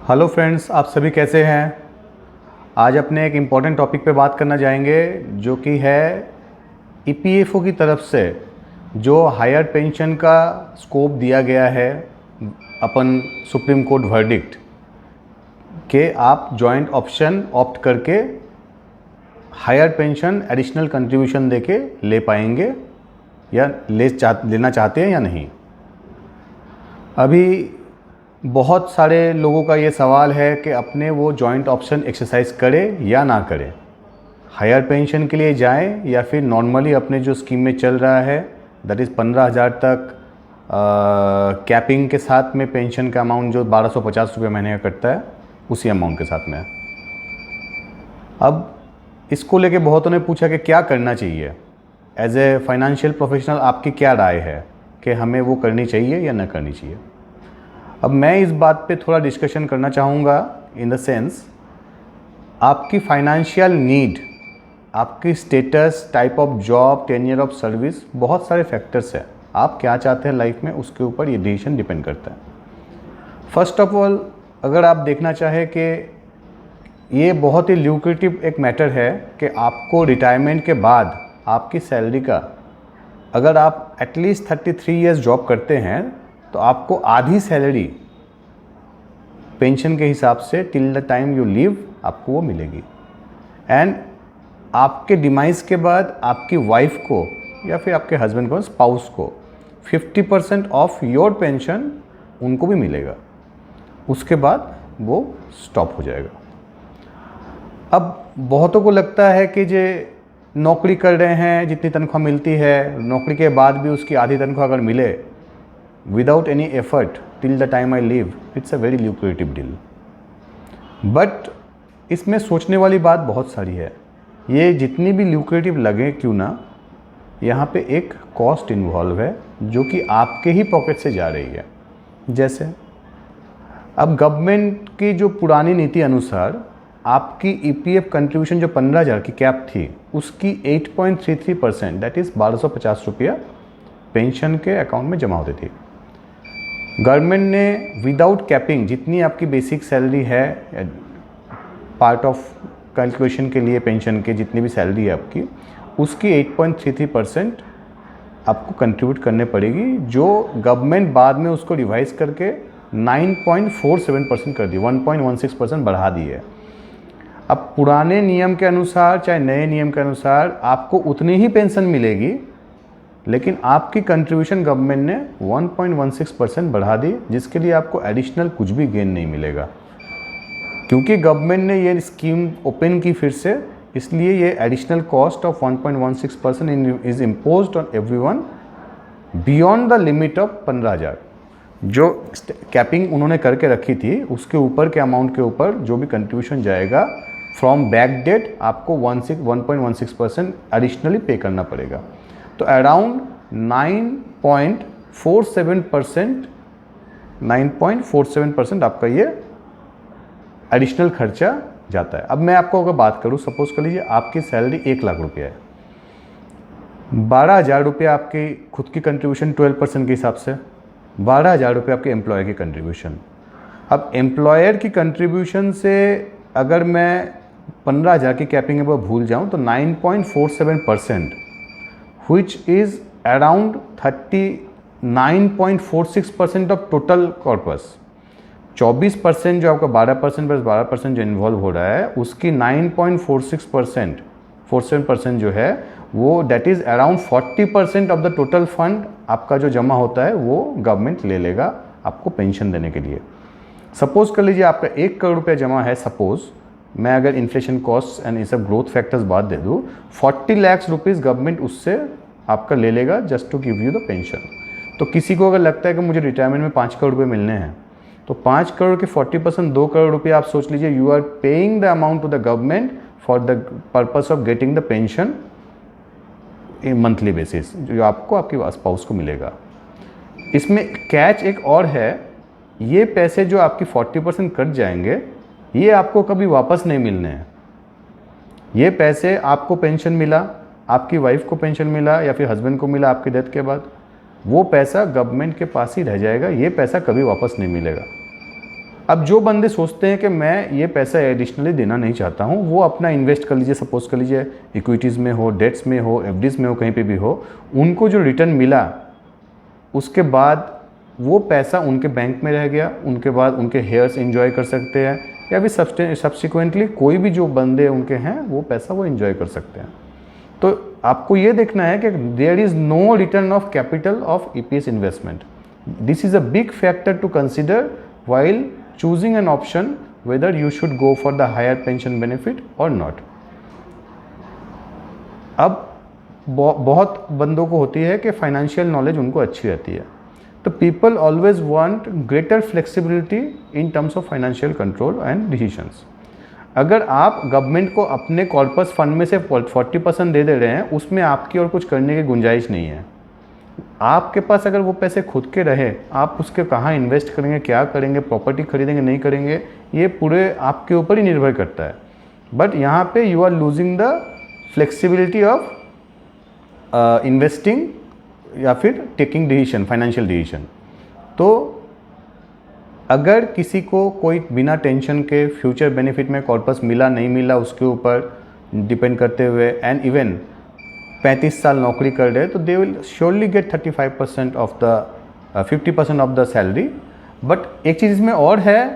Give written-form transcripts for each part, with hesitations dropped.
Hello friends, आप सभी कैसे हैं। आज अपने एक इम्पॉर्टेंट टॉपिक पे बात करना जाएंगे जो कि है ईपीएफओ की तरफ से जो हायर पेंशन का स्कोप दिया गया है अपन सुप्रीम कोर्ट वर्डिक्ट के आप जॉइंट ऑप्शन ऑप्ट करके हायर पेंशन एडिशनल कंट्रीब्यूशन देके ले पाएंगे या लेना चाहते हैं या नहीं। अभी बहुत सारे लोगों का ये सवाल है कि अपने वो जॉइंट ऑप्शन एक्सरसाइज करें या ना करें, हायर पेंशन के लिए जाएं या फिर नॉर्मली अपने जो स्कीम में चल रहा है दैट इज़ 15,000 तक कैपिंग के साथ में पेंशन का अमाउंट जो 1250 रुपये महीने का कटता है उसी अमाउंट के साथ में। अब इसको लेके बहुतों ने पूछा कि क्या करना चाहिए, एज ए फाइनेंशियल प्रोफेशनल आपकी क्या राय है कि हमें वो करनी चाहिए या ना करनी चाहिए। अब मैं इस बात पे थोड़ा डिस्कशन करना चाहूँगा इन द सेंस आपकी फाइनेंशियल नीड, आपकी status, type of job, tenure of service, बहुत सारे फैक्टर्स हैं। आप क्या चाहते हैं लाइफ में उसके ऊपर ये डिसीजन डिपेंड करता है। फर्स्ट ऑफ ऑल अगर आप देखना चाहें कि ये बहुत ही ल्यूक्रेटिव एक मैटर है कि आपको रिटायरमेंट के बाद आपकी सैलरी का, अगर आप एटलीस्ट 33 ईयर्स जॉब करते हैं तो आपको आधी सैलरी पेंशन के हिसाब से till the time you leave आपको वो मिलेगी। एंड आपके डिमाइस के बाद आपकी वाइफ को या फिर आपके हस्बैंड को, स्पाउस को 50% ऑफ योर पेंशन उनको भी मिलेगा। उसके बाद वो स्टॉप हो जाएगा। अब बहुतों को लगता है कि जे नौकरी कर रहे हैं, जितनी तनख्वाह मिलती है, नौकरी के बाद भी उसकी आधी तनख्वाह अगर मिले without any effort till the time I leave, it's a very lucrative deal. But इसमें सोचने वाली बात बहुत सारी है। ये जितनी भी ल्यूक्रेटिव लगे क्यों ना, यहाँ पे एक कॉस्ट इन्वॉल्व है जो कि आपके ही पॉकेट से जा रही है। जैसे अब गवर्नमेंट की जो पुरानी नीति अनुसार आपकी ईपीएफ कंट्रीब्यूशन जो 15,000 की कैप थी उसकी 8.33% दैट इज़ 1250 रुपया पेंशन के अकाउंट में जमा होती थी। गवर्नमेंट ने विदाउट कैपिंग जितनी आपकी बेसिक सैलरी है, पार्ट ऑफ कैलकुलेशन के लिए पेंशन के जितनी भी सैलरी है आपकी, उसकी 8.33% आपको कंट्रीब्यूट करने पड़ेगी, जो गवर्नमेंट बाद में उसको रिवाइज करके 9.47% कर दी, 1.16% बढ़ा दी है। अब पुराने नियम के अनुसार चाहे नए नियम के अनुसार आपको उतनी ही पेंशन मिलेगी, लेकिन आपकी कंट्रीब्यूशन गवर्नमेंट ने 1.16% बढ़ा दी, जिसके लिए आपको एडिशनल कुछ भी गेन नहीं मिलेगा। क्योंकि गवर्नमेंट ने ये स्कीम ओपन की फिर से, इसलिए ये additional cost of 1.16% is imposed on everyone beyond the limit of 15,000। जो कैपिंग उन्होंने करके रखी थी उसके ऊपर के अमाउंट के ऊपर जो भी कंट्रीब्यूशन जाएगा फ्रॉम बैक डेट आपको 1.16% एडिशनली पे करना पड़ेगा। तो अराउंड 9.47% आपका ये एडिशनल खर्चा जाता है। अब मैं आपको अगर बात करूँ, सपोज कर लीजिए आपकी सैलरी 1 लाख रुपया है, 12,000 रुपया आपकी खुद की कंट्रीब्यूशन 12% के हिसाब से, 12,000 रुपये आपके एम्प्लॉयर की कंट्रीब्यूशन। अब एम्प्लॉयर की कंट्रीब्यूशन से अगर मैं 15,000 की कैपिंग है वो भूल जाऊँ तो 9.47% which is around 39.46% of total corpus. 24% जो आपका 12% प्लस 12% जो इन्वॉल्व हो रहा है उसकी 9.47% जो है वो that is around 40% of the total fund आपका जो जमा होता है वो गवर्नमेंट ले लेगा आपको पेंशन देने के लिए। सपोज कर लीजिए आपका 1 करोड़ रुपया जमा है, सपोज मैं अगर इन्फ्लेशन कॉस्ट एंड ये सब ग्रोथ फैक्टर्स बात दे दूँ, 40 लाख रुपीज़ गवर्नमेंट उससे आपका ले लेगा just to give you the pension. तो किसी को अगर लगता है कि मुझे रिटायरमेंट में 5 करोड़ रुपये मिलने हैं तो 5 करोड़ के 40% 2 करोड़ रुपये आप सोच लीजिए, you are paying the amount to the government for the purpose of getting the pension monthly basis जो आपको आपके स्पाउस को मिलेगा। इसमें कैच एक और है, ये पैसे जो आपकी 40% कट जाएंगे ये आपको कभी वापस नहीं मिलने हैं। ये पैसे आपको पेंशन मिला, आपकी वाइफ को पेंशन मिला या फिर हस्बैंड को मिला आपकी डेथ के बाद, वो पैसा गवर्नमेंट के पास ही रह जाएगा, ये पैसा कभी वापस नहीं मिलेगा। अब जो बंदे सोचते हैं कि मैं ये पैसा एडिशनली देना नहीं चाहता हूँ, वो अपना इन्वेस्ट कर लीजिए, सपोज कर लीजिए इक्विटीज़ में हो, डेट्स में हो, एफडीज़ में हो, कहीं पे भी हो, उनको जो रिटर्न मिला उसके बाद वो पैसा उनके बैंक में रह गया, उनके बाद उनके हेयर्स एंजॉय कर सकते हैं, या फिर सब्सिक्वेंटली कोई भी जो बंदे उनके हैं वो पैसा वो एंजॉय कर सकते हैं। तो आपको ये देखना है कि there is no return of capital of EPS investment. This is a big factor to consider while choosing an option whether you should go for the higher pension benefit or not। अब बहुत बंदों को होती है कि financial knowledge उनको अच्छी रहती है, तो people always want greater flexibility in terms of financial control and decisions. अगर आप गवर्नमेंट को अपने कॉर्पस फंड में से 40% दे रहे हैं, उसमें आपकी और कुछ करने की गुंजाइश नहीं है। आपके पास अगर वो पैसे खुद के रहे, आप उसके कहाँ इन्वेस्ट करेंगे, क्या करेंगे, प्रॉपर्टी खरीदेंगे नहीं करेंगे, ये पूरे आपके ऊपर ही निर्भर करता है। बट यहाँ पे you are losing the flexibility of investing या फिर टेकिंग डिसीजन, फाइनेंशियल डिसीजन। तो अगर किसी को कोई बिना टेंशन के फ्यूचर बेनिफिट में कॉर्पस मिला नहीं मिला उसके ऊपर डिपेंड करते हुए, एंड इवन 35 साल नौकरी कर रहे तो they will surely gate 35% of the 50% of the salary. But एक चीज़ इसमें और है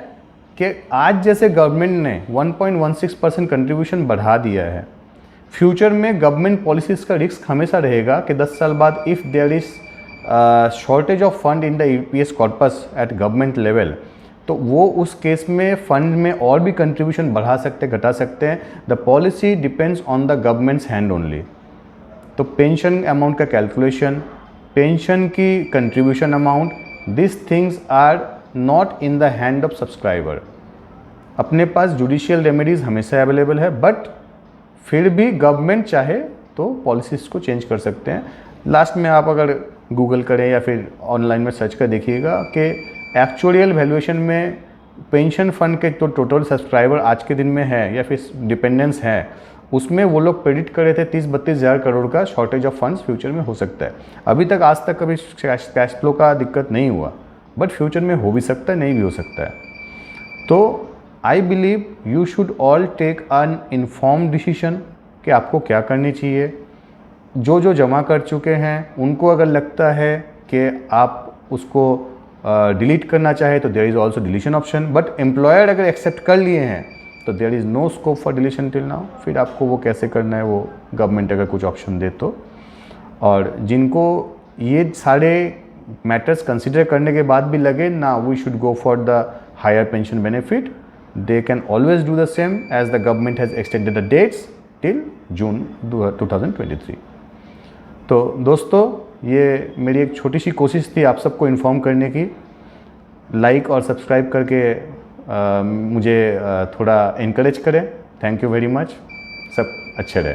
कि आज जैसे गवर्नमेंट ने 1.16% कंट्रीब्यूशन बढ़ा दिया है, फ्यूचर में गवर्नमेंट पॉलिसीज़ का रिस्क हमेशा रहेगा कि 10 साल बाद if there is shortage of fund in the EPS corpus at government level, तो वो उस केस में फंड में और भी कंट्रीब्यूशन बढ़ा सकते घटा सकते हैं। The policy depends on the government's hand only. तो पेंशन अमाउंट का कैलकुलेशन, पेंशन की contribution amount, this things are not in the hand of subscriber. अपने पास जुडिशियल रेमेडीज़ हमेशा अवेलेबल है, बट फिर भी गवर्नमेंट चाहे तो पॉलिसीज़ को चेंज कर सकते हैं। लास्ट में आप अगर गूगल करें या फिर ऑनलाइन में सर्च कर देखिएगा कि एक्चुअल वैल्यूएशन में पेंशन फंड के जो टोटल सब्सक्राइबर आज के दिन में है या फिर डिपेंडेंस है, उसमें वो लोग प्रेडिक्ट कर रहे थे 30-32 हज़ार करोड़ का शॉर्टेज ऑफ फंड्स फ्यूचर में हो सकता है। अभी तक आज तक कभी कैश फ्लो का दिक्कत नहीं हुआ, बट फ्यूचर में हो भी सकता है, नहीं भी हो सकता है। तो I believe you should all take an informed decision कि आपको क्या करनी चाहिए। जो जो जमा कर चुके हैं उनको अगर लगता है कि आप उसको डिलीट करना चाहे तो there is also deletion option. But employer अगर एक्सेप्ट कर लिए हैं तो there is no scope for deletion till now. फिर आपको वो कैसे करना है वो गवर्नमेंट अगर कुछ ऑप्शन दे तो। और जिनको ये सारे मैटर्स कंसिडर करने के बाद भी लगे ना we should go for the higher pension benefit, they can always do the same as the government has extended the dates till June 2023। तो दोस्तों, ये मेरी एक छोटी सी कोशिश थी आप सबको इन्फॉर्म करने की। लाइक और सब्सक्राइब करके मुझे थोड़ा इनकरेज करें। Thank you very much. सब अच्छे रहे।